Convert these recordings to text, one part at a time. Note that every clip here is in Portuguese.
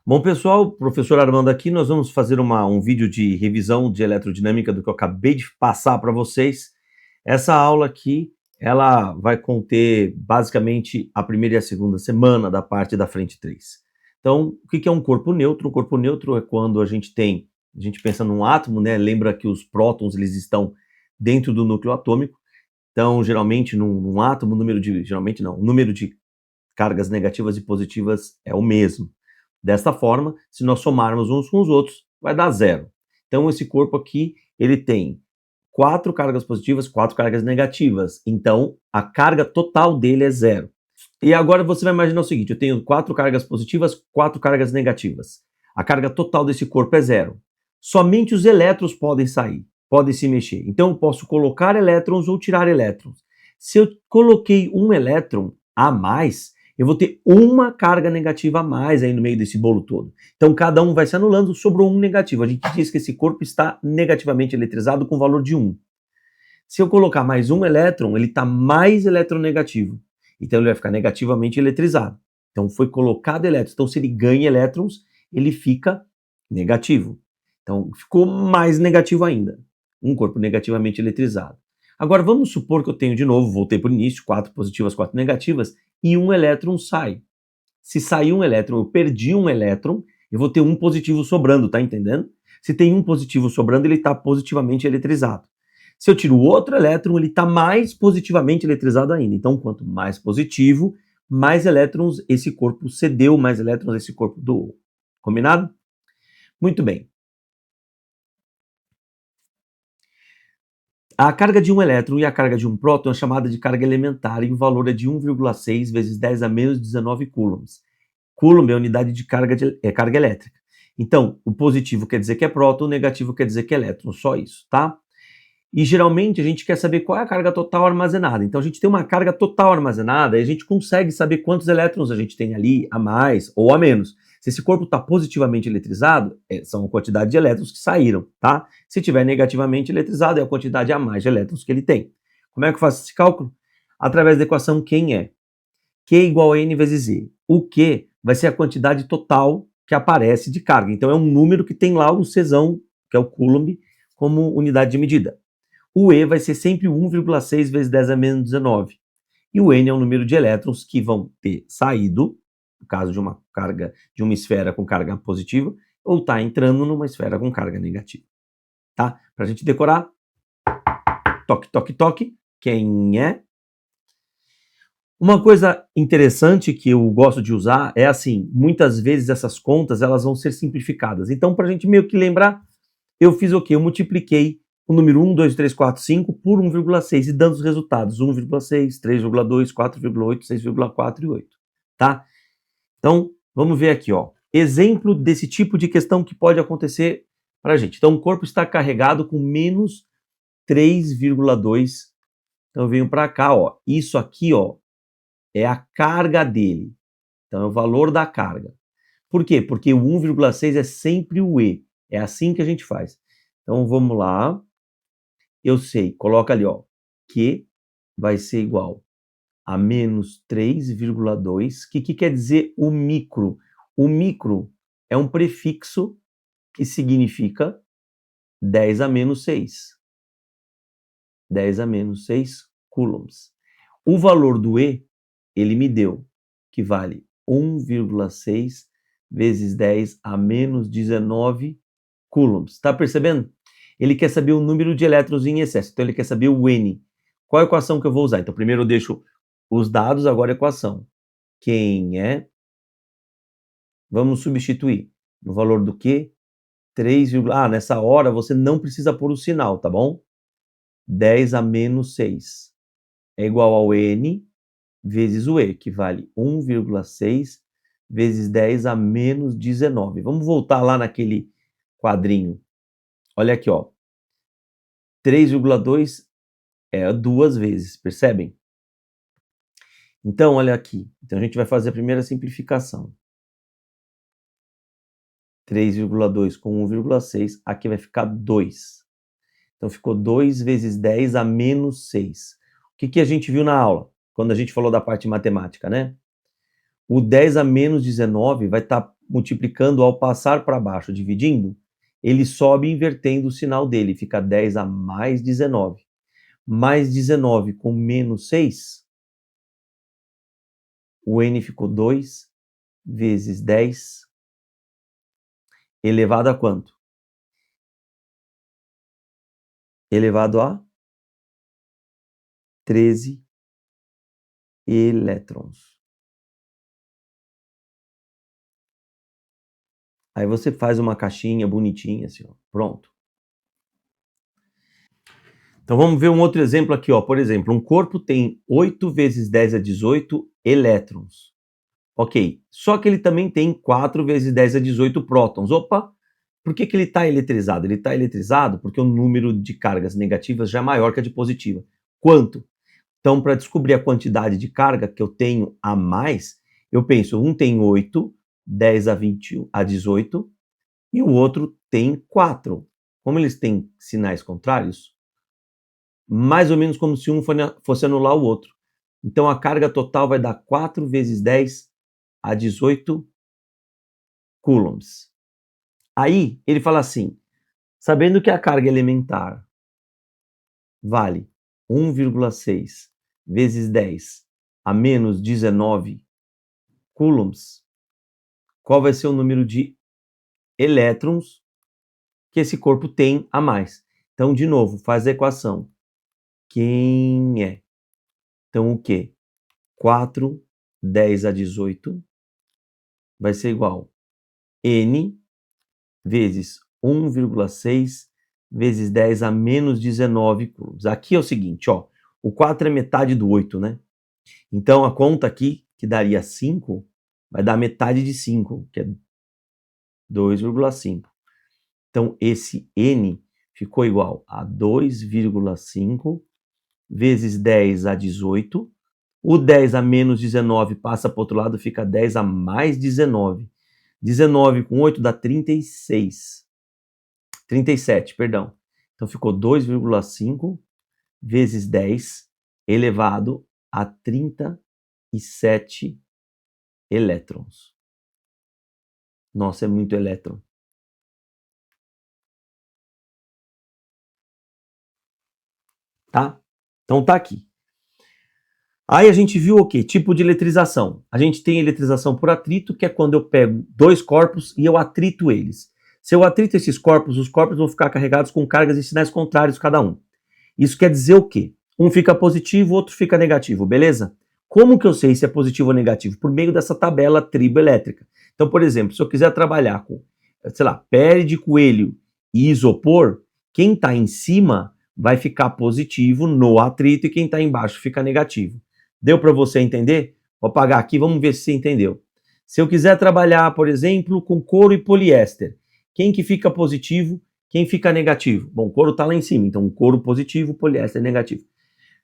Bom, pessoal, professor Armando aqui, nós vamos fazer um vídeo de revisão de eletrodinâmica do que eu acabei de passar para vocês. Essa aula aqui, ela vai conter basicamente a primeira e a segunda semana da parte da frente 3. Então, o que é um corpo neutro? Um corpo neutro é quando a gente pensa num átomo, né? Lembra que os prótons, eles estão dentro do núcleo atômico. Então, geralmente, num átomo, o número de cargas negativas e positivas é o mesmo. Desta forma, se nós somarmos uns com os outros, vai dar zero. Então, esse corpo aqui, ele tem 4 cargas positivas, 4 cargas negativas. Então, a carga total dele é zero. E agora você vai imaginar o seguinte, eu tenho 4 cargas positivas, 4 cargas negativas. A carga total desse corpo é zero. Somente os elétrons podem sair, podem se mexer. Então, eu posso colocar elétrons ou tirar elétrons. Se eu coloquei um elétron a mais, eu vou ter uma carga negativa a mais aí no meio desse bolo todo. Então, cada um vai se anulando, sobrou um negativo. A gente diz que esse corpo está negativamente eletrizado com valor de 1. Se eu colocar mais um elétron, ele está mais eletronegativo. Então, ele vai ficar negativamente eletrizado. Então, foi colocado elétrons. Então, se ele ganha elétrons, ele fica negativo. Então, ficou mais negativo ainda. Um corpo negativamente eletrizado. Agora, vamos supor que eu tenho de novo, voltei para o início, 4 positivas, 4 negativas, e um elétron sai. Se sair um elétron, eu perdi um elétron, eu vou ter um positivo sobrando, tá entendendo? Se tem um positivo sobrando, ele está positivamente eletrizado. Se eu tiro outro elétron, ele está mais positivamente eletrizado ainda. Então, quanto mais positivo, mais elétrons esse corpo cedeu, mais elétrons esse corpo doou. Combinado? Muito bem. A carga de um elétron e a carga de um próton é chamada de carga elementar e o valor é de 1,6 vezes 10 a menos 19 coulombs. Coulomb é a unidade de carga, carga elétrica. Então, o positivo quer dizer que é próton, o negativo quer dizer que é elétron, só isso, tá? E geralmente a gente quer saber qual é a carga total armazenada. Então a gente tem uma carga total armazenada e a gente consegue saber quantos elétrons a gente tem ali a mais ou a menos. Se esse corpo está positivamente eletrizado, são a quantidade de elétrons que saíram, tá? Se estiver negativamente eletrizado, é a quantidade a mais de elétrons que ele tem. Como é que eu faço esse cálculo? Através da equação quem é. Q igual a N vezes Z. O Q vai ser a quantidade total que aparece de carga. Então é um número que tem lá o Czão, que é o Coulomb, como unidade de medida. O E vai ser sempre 1,6 vezes 10 a menos 19. E o N é o número de elétrons que vão ter saído, no caso de uma carga, de uma esfera com carga positiva, ou está entrando numa esfera com carga negativa. Tá? Para a gente decorar, toque, toque, toque, quem é? Uma coisa interessante que eu gosto de usar é assim, muitas vezes essas contas elas vão ser simplificadas. Então, para a gente meio que lembrar, eu fiz o quê? Eu multipliquei o número 1, 2, 3, 4, 5 por 1,6 e dando os resultados 1,6, 3,2, 4,8, 6,4 e 8, tá? Então, vamos ver aqui, ó. Exemplo desse tipo de questão que pode acontecer para a gente. Então, o corpo está carregado com menos 3,2. Então, eu venho para cá, ó. Isso aqui, ó, é a carga dele. Então, é o valor da carga. Por quê? Porque o 1,6 é sempre o E. É assim que a gente faz. Então, vamos lá. Eu sei, coloca ali, ó, que vai ser igual a menos 3,2. O que quer dizer o micro? O micro é um prefixo que significa 10 a menos 6. 10 a menos 6 coulombs. O valor do E, ele me deu, que vale 1,6 vezes 10 a menos 19 coulombs. Tá percebendo? Ele quer saber o número de elétrons em excesso, então ele quer saber o N. Qual a equação que eu vou usar? Então primeiro eu deixo os dados, agora a equação. Quem é? Vamos substituir. No valor do quê? 3, nessa hora você não precisa pôr o sinal, tá bom? 10 a menos 6 é igual ao N vezes o E, que vale 1,6 vezes 10 a menos 19. Vamos voltar lá naquele quadrinho. Olha aqui, ó. 3,2 é 2 vezes, percebem? Então, olha aqui. Então, a gente vai fazer a primeira simplificação. 3,2 com 1,6, aqui vai ficar 2. Então, ficou 2 vezes 10 a menos 6. O que a gente viu na aula? Quando a gente falou da parte matemática, né? O 10 a menos 19 vai estar multiplicando ao passar para baixo, dividindo, ele sobe invertendo o sinal dele, fica 10 a mais 19. Mais 19 com menos 6, o N ficou 2 vezes 10 elevado a quanto? Elevado a 13 elétrons. Aí você faz uma caixinha bonitinha assim, ó, pronto. Então vamos ver um outro exemplo aqui, ó. Por exemplo, um corpo tem 8 vezes 10 a 18 elétrons. Ok, só que ele também tem 4 vezes 10 a 18 prótons. Opa, por que ele está eletrizado? Ele está eletrizado porque o número de cargas negativas já é maior que a de positiva. Quanto? Então, para descobrir a quantidade de carga que eu tenho a mais, eu penso, um tem 8, 10 a 20 a 18, e o outro tem 4. Como eles têm sinais contrários, mais ou menos como se um fosse anular o outro. Então, a carga total vai dar 4 vezes 10 a 18 coulombs. Aí, ele fala assim, sabendo que a carga elementar vale 1,6 vezes 10 a menos 19 coulombs, qual vai ser o número de elétrons que esse corpo tem a mais? Então, de novo, faz a equação. Quem é? Então, o quê? 4, 10 a 18 vai ser igual a N vezes 1,6 vezes 10 a menos 19 coulombs. Aqui é o seguinte, ó, o 4 é metade do 8, né? Então, a conta aqui, que daria 5, vai dar metade de 5, que é 2,5. Então, esse N ficou igual a 2,5 vezes 10 a 18. O 10 a menos 19 passa para o outro lado, fica 10 a mais 19. 19 com 8 dá 36. 37, perdão. Então, ficou 2,5 vezes 10 elevado a 37 elétrons. Nossa, é muito elétron. Tá? Então tá aqui. Aí a gente viu o quê? Tipo de eletrização. A gente tem eletrização por atrito, que é quando eu pego dois corpos e eu atrito eles. Se eu atrito esses corpos, os corpos vão ficar carregados com cargas e sinais contrários cada um. Isso quer dizer o quê? Um fica positivo, o outro fica negativo, beleza? Como que eu sei se é positivo ou negativo? Por meio dessa tabela triboelétrica. Então, por exemplo, se eu quiser trabalhar com, sei lá, pele de coelho e isopor, quem está em cima vai ficar positivo no atrito e quem está embaixo fica negativo. Deu para você entender? Vou apagar aqui, vamos ver se você entendeu. Se eu quiser trabalhar, por exemplo, com couro e poliéster, quem que fica positivo, quem fica negativo? Bom, o couro está lá em cima, então couro positivo, poliéster negativo.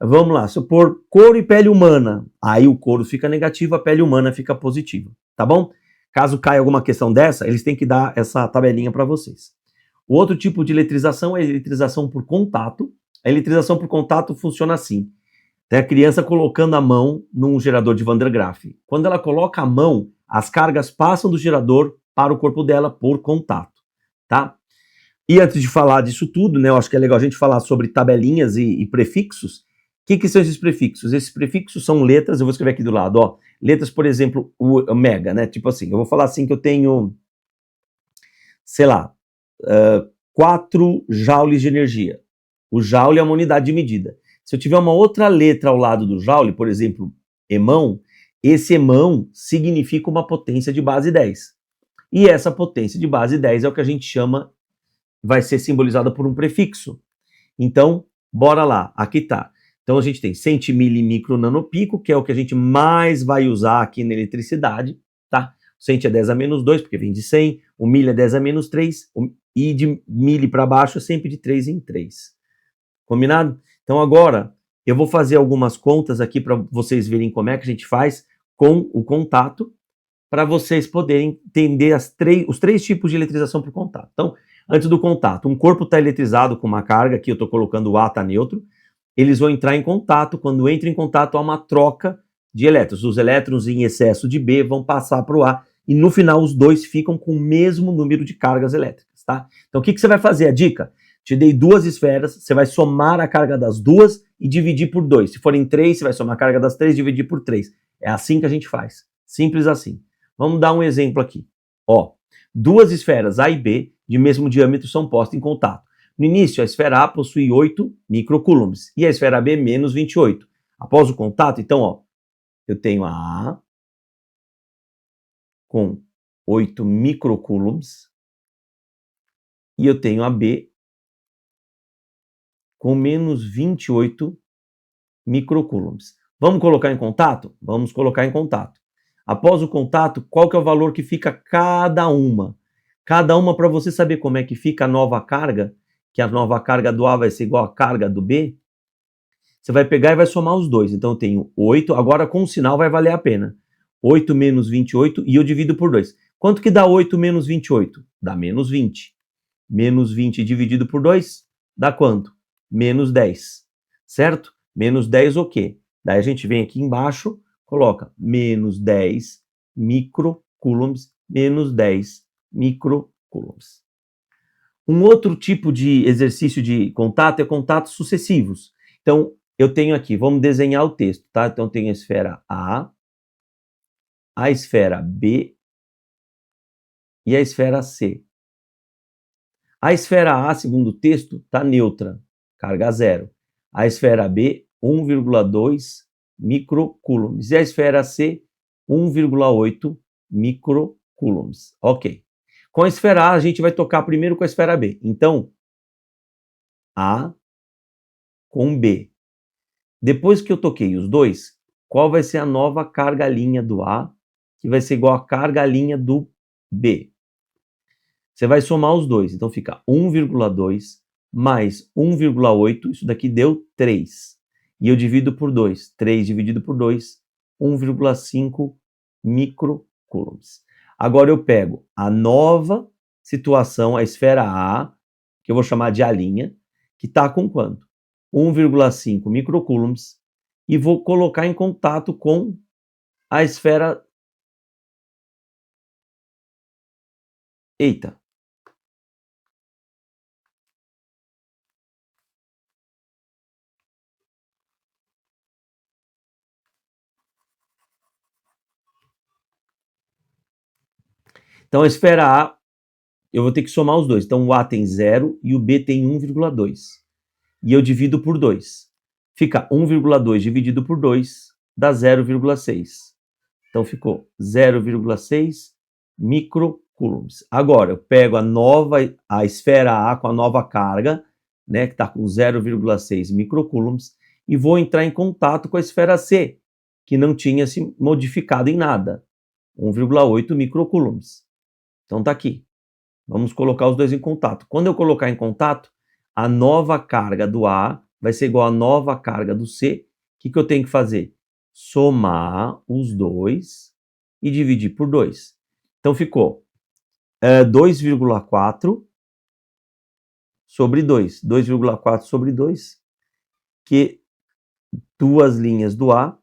Vamos lá, se eu pôr couro e pele humana, aí o couro fica negativo, a pele humana fica positiva, tá bom? Caso caia alguma questão dessa, eles têm que dar essa tabelinha para vocês. O outro tipo de eletrização é a eletrização por contato. A eletrização por contato funciona assim. Tem a criança colocando a mão num gerador de Van der Graaf. Quando ela coloca a mão, as cargas passam do gerador para o corpo dela por contato, tá? E antes de falar disso tudo, né, eu acho que é legal a gente falar sobre tabelinhas e prefixos. O que são esses prefixos? Esses prefixos são letras, eu vou escrever aqui do lado, ó. Letras, por exemplo, o mega, né? Tipo assim, eu vou falar assim que eu tenho, sei lá, 4 joules de energia. O joule é uma unidade de medida. Se eu tiver uma outra letra ao lado do joule, por exemplo, emão, esse emão significa uma potência de base 10. E essa potência de base 10 é o que a gente chama, vai ser simbolizada por um prefixo. Então, bora lá, aqui tá. Então a gente tem centimili, micro, nanopico, que é o que a gente mais vai usar aqui na eletricidade, tá? O cento é 10 a menos 2, porque vem de 100, o milho é 10 a menos 3, e de milho para baixo é sempre de 3 em 3. Combinado? Então agora eu vou fazer algumas contas aqui para vocês verem como é que a gente faz com o contato, para vocês poderem entender os 3 tipos de eletrização por contato. Então, antes do contato, um corpo está eletrizado com uma carga, aqui eu estou colocando o A, está neutro, eles vão entrar em contato, quando entra em contato há uma troca de elétrons. Os elétrons em excesso de B vão passar para o A, e no final os dois ficam com o mesmo número de cargas elétricas, tá? Então o que você vai fazer? A dica: te dei duas esferas, você vai somar a carga das duas e dividir por 2. Se forem 3, você vai somar a carga das 3 e dividir por 3. É assim que a gente faz. Simples assim. Vamos dar um exemplo aqui. Ó, duas esferas A e B de mesmo diâmetro são postas em contato. No início, a esfera A possui 8 microcoulombs e a esfera B menos 28. Após o contato, então, ó, eu tenho a A com 8 microcoulombs e eu tenho a B com menos 28 microcoulombs. Vamos colocar em contato? Vamos colocar em contato. Após o contato, qual que é o valor que fica cada uma? Cada uma, para você saber como é que fica a nova carga, que a nova carga do A vai ser igual à carga do B, você vai pegar e vai somar os dois. Então eu tenho 8, agora com o sinal vai valer a pena. 8 menos 28 e eu divido por 2. Quanto que dá 8 menos 28? Dá menos 20. Menos 20 dividido por 2 dá quanto? Menos 10. Certo? Menos 10 o quê? Daí a gente vem aqui embaixo, coloca menos 10 microcoulombs, menos 10 microcoulombs. Um outro tipo de exercício de contato é contatos sucessivos. Então, eu tenho aqui, vamos desenhar o texto, tá? Então, eu tenho a esfera a esfera B e a esfera C. A esfera A, segundo o texto, está neutra, carga zero. A esfera B, 1,2 microcoulombs. E a esfera C, 1,8 microcoulombs. Ok. Com a esfera A, a gente vai tocar primeiro com a esfera B. Então, A com B. Depois que eu toquei os dois, qual vai ser a nova carga linha do A, que vai ser igual à carga linha do B? Você vai somar os dois. Então, fica 1,2 mais 1,8, isso daqui deu 3. E eu divido por 2. 3 dividido por 2, 1,5 microcoulombs. Agora eu pego a nova situação, a esfera A, que eu vou chamar de A', que está com quanto? 1,5 microcoulombs, e vou colocar em contato com a esfera... Eita! Então a esfera A, eu vou ter que somar os dois. Então o A tem 0 e o B tem 1,2. E eu divido por 2. Fica 1,2 dividido por 2 dá 0,6. Então ficou 0,6 microcoulombs. Agora eu pego a esfera A com a nova carga, né, que está com 0,6 microcoulombs, e vou entrar em contato com a esfera C, que não tinha se modificado em nada, 1,8 microcoulombs. Então tá aqui. Vamos colocar os dois em contato. Quando eu colocar em contato, a nova carga do A vai ser igual à nova carga do C. O que eu tenho que fazer? Somar os dois e dividir por 2. Então ficou 2,4 sobre 2. 2,4 sobre 2, que duas linhas do A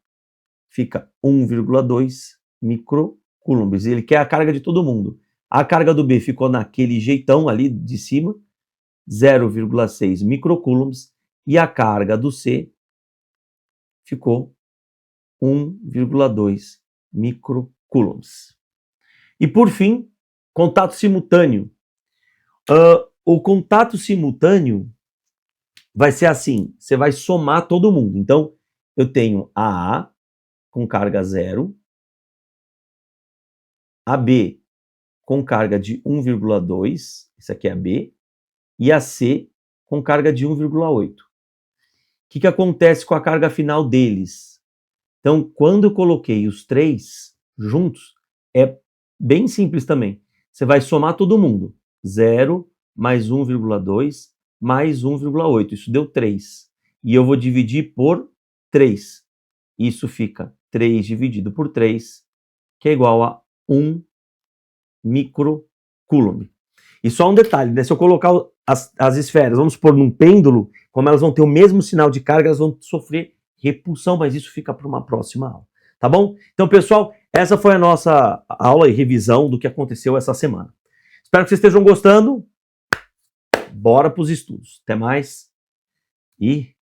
fica 1,2 microcoulombs. Ele quer a carga de todo mundo. A carga do B ficou naquele jeitão ali de cima, 0,6 microcoulombs, e a carga do C ficou 1,2 microcoulombs. E por fim, contato simultâneo. O contato simultâneo vai ser assim, você vai somar todo mundo. Então, eu tenho a A com carga 0, a B com carga de 1,2, isso aqui é a B, e a C com carga de 1,8. O que acontece com a carga final deles? Então, quando eu coloquei os três juntos, é bem simples também. Você vai somar todo mundo. 0 mais 1,2 mais 1,8. Isso deu 3. E eu vou dividir por 3. Isso fica 3 dividido por 3, que é igual a 1 microcoulomb. E só um detalhe, né? Se eu colocar as esferas, vamos supor, num pêndulo, como elas vão ter o mesmo sinal de carga, elas vão sofrer repulsão, mas isso fica para uma próxima aula, tá bom? Então, pessoal, Essa foi a nossa aula e revisão do que aconteceu essa semana. Espero que vocês estejam gostando. Bora para os estudos. Até mais e